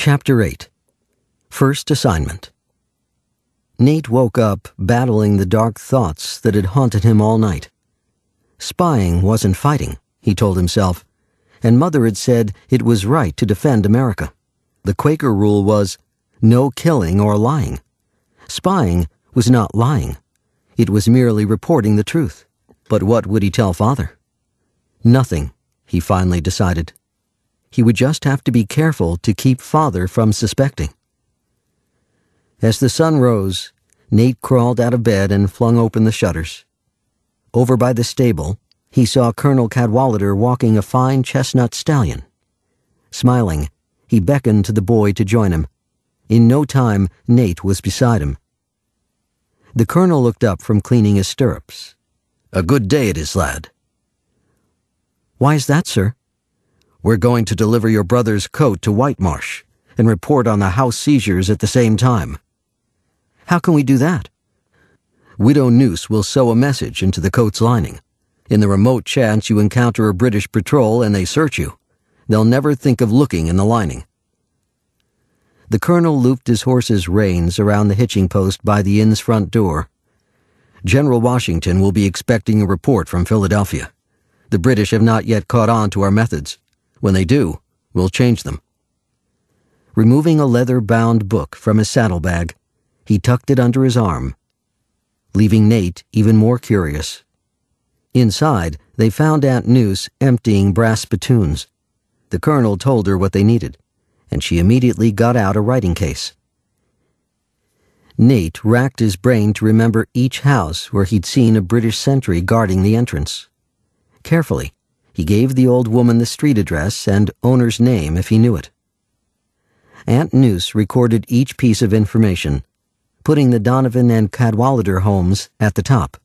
Chapter 8. First Assignment. Nate woke up battling the dark thoughts that had haunted him all night. Spying wasn't fighting, he told himself, and Mother had said it was right to defend America. The Quaker rule was no killing or lying. Spying was not lying. It was merely reporting the truth. But what would he tell Father? Nothing, he finally decided. He would just have to be careful to keep Father from suspecting. As the sun rose, Nate crawled out of bed and flung open the shutters. Over by the stable, he saw Colonel Cadwallader walking a fine chestnut stallion. Smiling, he beckoned to the boy to join him. In no time, Nate was beside him. The colonel looked up from cleaning his stirrups. "A good day it is, lad." "Why is that, sir?" "We're going to deliver your brother's coat to Whitemarsh and report on the house seizures at the same time." "How can we do that?" "Widow Noose will sew a message into the coat's lining. In the remote chance you encounter a British patrol and they search you, they'll never think of looking in the lining." The colonel looped his horse's reins around the hitching post by the inn's front door. "General Washington will be expecting a report from Philadelphia. The British have not yet caught on to our methods. When they do, we'll change them." Removing a leather-bound book from his saddlebag, he tucked it under his arm, leaving Nate even more curious. Inside, they found Aunt Noose emptying brass spittoons. The colonel told her what they needed, and she immediately got out a writing case. Nate racked his brain to remember each house where he'd seen a British sentry guarding the entrance. Carefully, he gave the old woman the street address and owner's name if he knew it. Aunt Noose recorded each piece of information, putting the Donovan and Cadwallader homes at the top.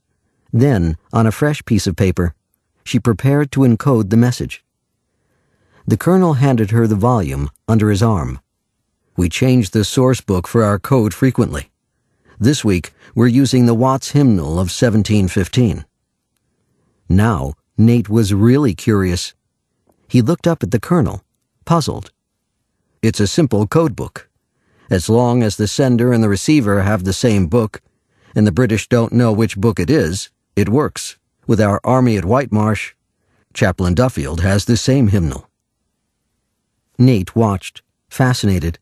Then, on a fresh piece of paper, she prepared to encode the message. The colonel handed her the volume under his arm. "We change the source book for our code frequently. This week, we're using the Watts Hymnal of 1715. Now, Nate was really curious. He looked up at the colonel, puzzled. "It's a simple code book. As long as the sender and the receiver have the same book, and the British don't know which book it is, it works. With our army at Whitemarsh, Chaplain Duffield has the same hymnal." Nate watched, fascinated.